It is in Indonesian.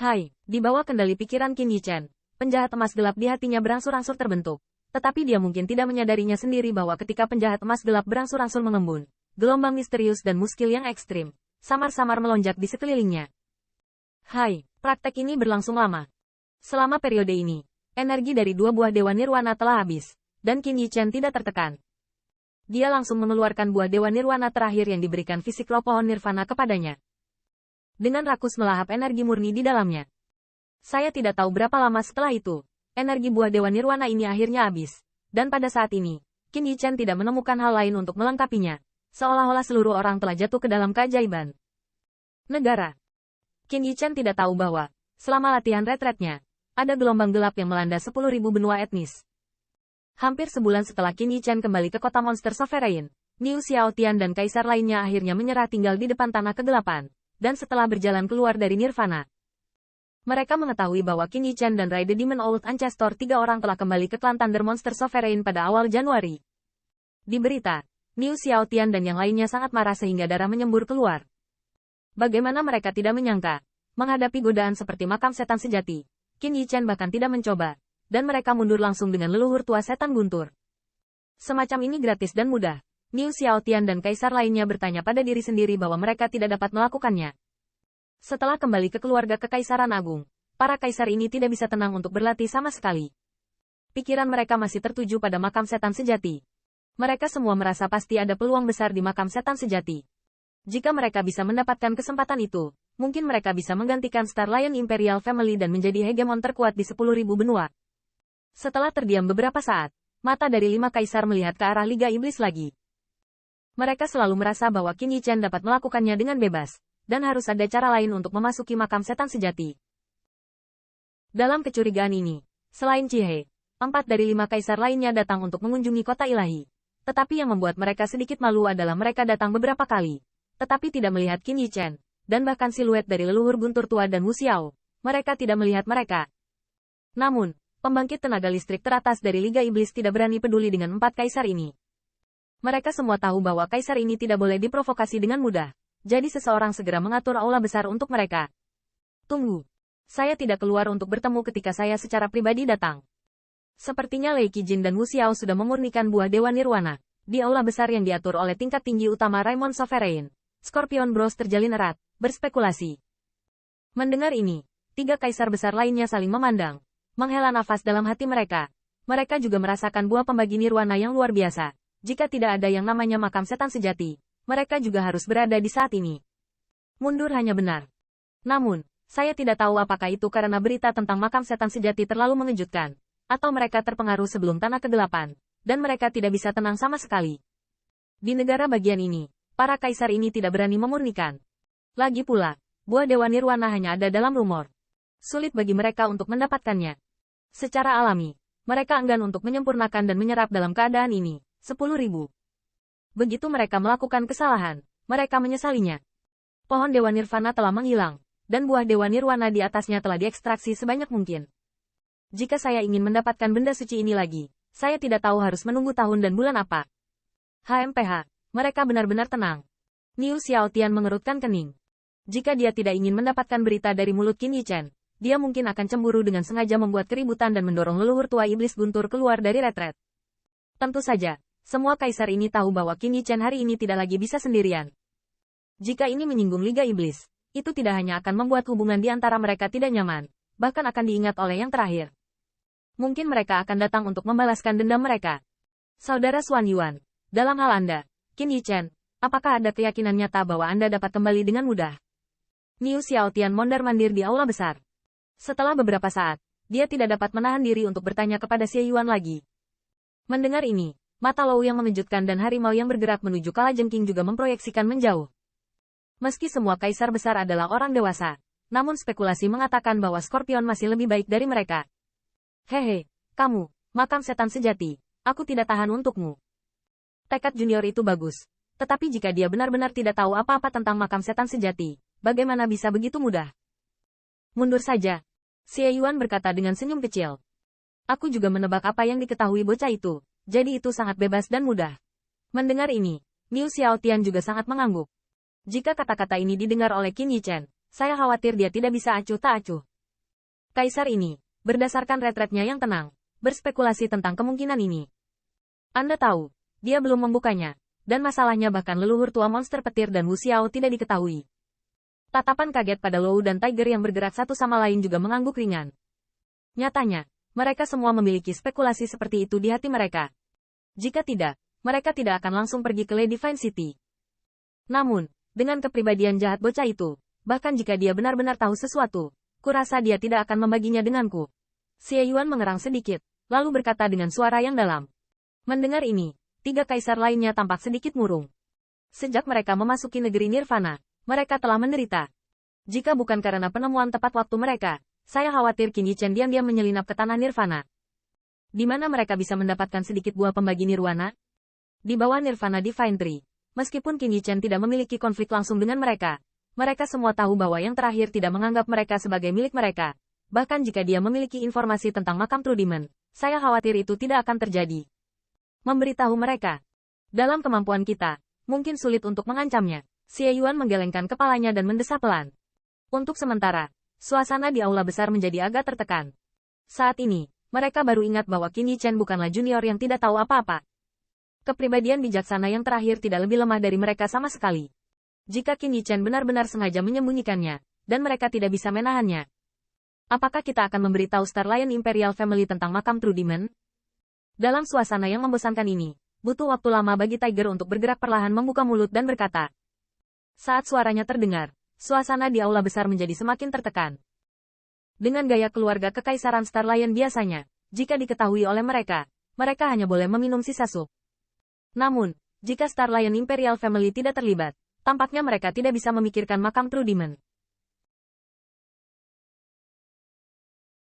Hai, di bawah kendali pikiran Qin Yichen, penjahat emas gelap di hatinya berangsur-angsur terbentuk. Tetapi dia mungkin tidak menyadarinya sendiri bahwa ketika penjahat emas gelap berangsur-angsur mengembun, gelombang misterius dan muskil yang ekstrim, samar-samar melonjak di sekelilingnya. Hai, praktek ini berlangsung lama. Selama periode ini, energi dari dua buah Dewa Nirwana telah habis, dan Qin Yichen tidak tertekan. Dia langsung mengeluarkan buah Dewa Nirwana terakhir yang diberikan fisik roh pohon Nirvana kepadanya. Dengan rakus melahap energi murni di dalamnya. Saya tidak tahu berapa lama setelah itu, energi buah Dewa Nirwana ini akhirnya habis. Dan pada saat ini, Qin Yichen tidak menemukan hal lain untuk melengkapinya. Seolah-olah seluruh orang telah jatuh ke dalam keajaiban. Negara. Qin Yichen tidak tahu bahwa, selama latihan retretnya, ada gelombang gelap yang melanda 10.000 benua etnis. Hampir sebulan setelah Qin Yichen kembali ke kota monster Sovereign, Niu Xiaotian dan kaisar lainnya akhirnya menyerah tinggal di depan tanah kegelapan. Dan setelah berjalan keluar dari Nirvana, mereka mengetahui bahwa Qin Yichen dan Rai the Demon Old Ancestor 3 orang telah kembali ke klan Thunder Monster Sovereign pada awal Januari. Di berita, Niu Xiaotian dan yang lainnya sangat marah sehingga darah menyembur keluar. Bagaimana mereka tidak menyangka, menghadapi godaan seperti makam setan sejati, Qin Yichen bahkan tidak mencoba, dan mereka mundur langsung dengan leluhur tua setan guntur. Semacam ini gratis dan mudah. Niu Xiaotian dan kaisar lainnya bertanya pada diri sendiri bahwa mereka tidak dapat melakukannya. Setelah kembali ke keluarga Kekaisaran Agung, para kaisar ini tidak bisa tenang untuk berlatih sama sekali. Pikiran mereka masih tertuju pada makam setan sejati. Mereka semua merasa pasti ada peluang besar di makam setan sejati. Jika mereka bisa mendapatkan kesempatan itu, mungkin mereka bisa menggantikan Star Lion Imperial Family dan menjadi hegemon terkuat di 10.000 benua. Setelah terdiam beberapa saat, mata dari 5 kaisar melihat ke arah Liga Iblis lagi. Mereka selalu merasa bahwa Qin Yichen dapat melakukannya dengan bebas, dan harus ada cara lain untuk memasuki makam setan sejati. Dalam kecurigaan ini, selain Chihe, 4 dari 5 kaisar lainnya datang untuk mengunjungi kota ilahi. Tetapi yang membuat mereka sedikit malu adalah mereka datang beberapa kali, tetapi tidak melihat Qin Yichen, dan bahkan siluet dari leluhur guntur tua dan Wu Xiao. Mereka tidak melihat mereka. Namun, pembangkit tenaga listrik teratas dari Liga Iblis tidak berani peduli dengan 4 kaisar ini. Mereka semua tahu bahwa kaisar ini tidak boleh diprovokasi dengan mudah. Jadi seseorang segera mengatur aula besar untuk mereka. Tunggu. Saya tidak keluar untuk bertemu ketika saya secara pribadi datang. Sepertinya Lei Qijin dan Wu Xiao sudah memurnikan buah Dewa Nirwana. Di aula besar yang diatur oleh tingkat tinggi utama Raimon Sovereign, Scorpion Bros terjalin erat, berspekulasi. Mendengar ini, 3 kaisar besar lainnya saling memandang. Menghela nafas dalam hati mereka. Mereka juga merasakan buah pembagi Nirwana yang luar biasa. Jika tidak ada yang namanya makam setan sejati, mereka juga harus berada di saat ini. Mundur hanya benar. Namun, saya tidak tahu apakah itu karena berita tentang makam setan sejati terlalu mengejutkan, atau mereka terpengaruh sebelum tanah kegelapan, dan mereka tidak bisa tenang sama sekali. Di negara bagian ini, para kaisar ini tidak berani memurnikan. Lagi pula, buah Dewa Nirwana hanya ada dalam rumor. Sulit bagi mereka untuk mendapatkannya. Secara alami, mereka enggan untuk menyempurnakan dan menyerap dalam keadaan ini. 10.000. Begitu mereka melakukan kesalahan, mereka menyesalinya. Pohon Dewa Nirvana telah menghilang, dan buah Dewa Nirwana di atasnya telah diekstraksi sebanyak mungkin. Jika saya ingin mendapatkan benda suci ini lagi, saya tidak tahu harus menunggu tahun dan bulan apa. HMPH, mereka benar-benar tenang. Niu Xiaotian mengerutkan kening. Jika dia tidak ingin mendapatkan berita dari mulut Qin Yichen, dia mungkin akan cemburu dengan sengaja membuat keributan dan mendorong leluhur tua iblis guntur keluar dari retret. Tentu saja. Semua kaisar ini tahu bahwa Qin Yichen hari ini tidak lagi bisa sendirian. Jika ini menyinggung Liga Iblis, itu tidak hanya akan membuat hubungan di antara mereka tidak nyaman, bahkan akan diingat oleh yang terakhir. Mungkin mereka akan datang untuk membalaskan dendam mereka. Saudara Xuan Yuan, dalam hal Anda, Qin Yichen, apakah ada keyakinan nyata bahwa Anda dapat kembali dengan mudah? Niu Xiaotian mondar-mandir di aula besar. Setelah beberapa saat, dia tidak dapat menahan diri untuk bertanya kepada Xie Yuan lagi. Mendengar ini, mata Lou yang mengejutkan dan harimau yang bergerak menuju kalajengking juga memproyeksikan menjauh. Meski semua kaisar besar adalah orang dewasa, namun spekulasi mengatakan bahwa Scorpion masih lebih baik dari mereka. Hehe, kamu, makam setan sejati, aku tidak tahan untukmu. Tekad junior itu bagus, tetapi jika dia benar-benar tidak tahu apa-apa tentang makam setan sejati, bagaimana bisa begitu mudah? Mundur saja. Xie Yuan berkata dengan senyum kecil. Aku juga menebak apa yang diketahui bocah itu. Jadi itu sangat bebas dan mudah. Mendengar ini, Niu Xiaotian juga sangat mengangguk. Jika kata-kata ini didengar oleh Qin Yichen, saya khawatir dia tidak bisa acuh tak acuh. Kaisar ini, berdasarkan retretnya yang tenang, berspekulasi tentang kemungkinan ini. Anda tahu, dia belum membukanya, dan masalahnya bahkan leluhur tua monster petir dan Wu Xiao tidak diketahui. Tatapan kaget pada Lou dan Tiger yang bergerak satu sama lain juga mengangguk ringan. Nyatanya, mereka semua memiliki spekulasi seperti itu di hati mereka. Jika tidak, mereka tidak akan langsung pergi ke Lady Fine City. Namun, dengan kepribadian jahat bocah itu, bahkan jika dia benar-benar tahu sesuatu, kurasa dia tidak akan membaginya denganku. Xie Yuan mengerang sedikit, lalu berkata dengan suara yang dalam. Mendengar ini, 3 kaisar lainnya tampak sedikit murung. Sejak mereka memasuki negeri Nirvana, mereka telah menderita. Jika bukan karena penemuan tepat waktu mereka, saya khawatir Qin Yichen diam-diam menyelinap ke tanah Nirvana. Di mana mereka bisa mendapatkan sedikit buah pembagi Nirwana? Di bawah Nirvana Divine Tree. Meskipun Qin Yichen tidak memiliki konflik langsung dengan mereka, mereka semua tahu bahwa yang terakhir tidak menganggap mereka sebagai milik mereka. Bahkan jika dia memiliki informasi tentang makam True Demon, saya khawatir itu tidak akan terjadi. Memberitahu mereka. Dalam kemampuan kita, mungkin sulit untuk mengancamnya. Xie Yuan menggelengkan kepalanya dan mendesah pelan. Untuk sementara, suasana di aula besar menjadi agak tertekan. Saat ini, mereka baru ingat bahwa Qin Yichen bukanlah junior yang tidak tahu apa-apa. Kepribadian bijaksana yang terakhir tidak lebih lemah dari mereka sama sekali. Jika Qin Yichen benar-benar sengaja menyembunyikannya, dan mereka tidak bisa menahannya. Apakah kita akan memberitahu Star Lion Imperial Family tentang makam True Demon? Dalam suasana yang membosankan ini, butuh waktu lama bagi Tiger untuk bergerak perlahan membuka mulut dan berkata. Saat suaranya terdengar, suasana di aula besar menjadi semakin tertekan. Dengan gaya keluarga kekaisaran Star Lion biasanya, jika diketahui oleh mereka, mereka hanya boleh meminum sisa sup. Namun, jika Star Lion Imperial Family tidak terlibat, tampaknya mereka tidak bisa memikirkan makam True Demon.